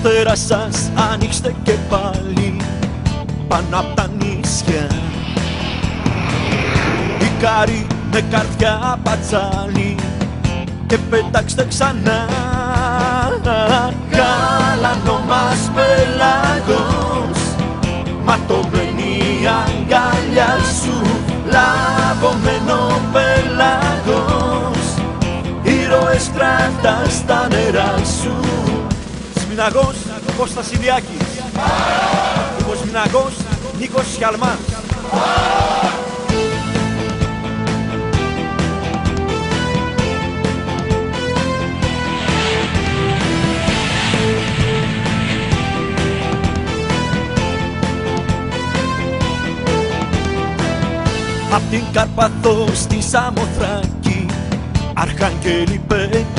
αστέρα σας ανοίξτε και πάλι πάνω απ' τα νησιά. Ικάρι με καρδιά πατσάλι και πετάξτε ξανά. Γάλανο μας πελάγος, ματωμένη αγκαλιά σου, λαβωμένο πελάγος, ήρωες κρατάς στα νερά σου. Σμιναγός Κώστας Ηλιάκης, Υποσμιναγός Νίκος Σιαλμάς. Απ' την Καρπαθό στη Σαμοθράκη αρχάγγελοι πετούν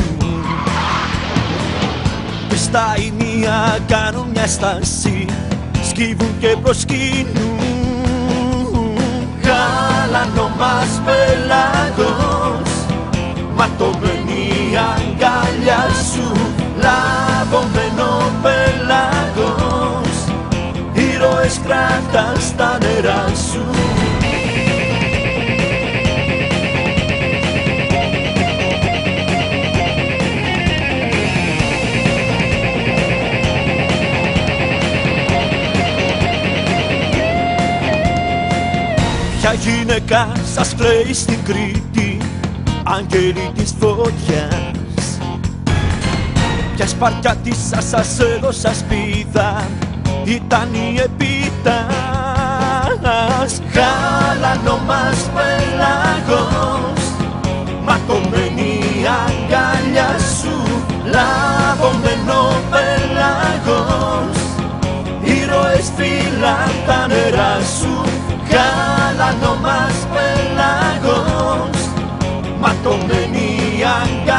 και στα Ηνία κάνουν μια στάση, σκύβουν και προσκυνούν. Γάλανο μας πελάγος, ματωμένη αγκαλιά σου, λαβωμένο πελάγος, ήρωες κρατάς στα νερά σου. Ποια γυναίκα σας κλαίει στην Κρήτη, άγγελοι της φωτιάς? Ποια σπαρτιά της σας έδωσα σπίδα, ήταν η Επίτας? Γάλανο μας πελάγος, ματωμένη αγκαλιά σου, λαβωμένο πελάγος, ήρωες φύλαν τα νερά σου. Γάλανο μας πελάγος, ματωμένη αγκαλιά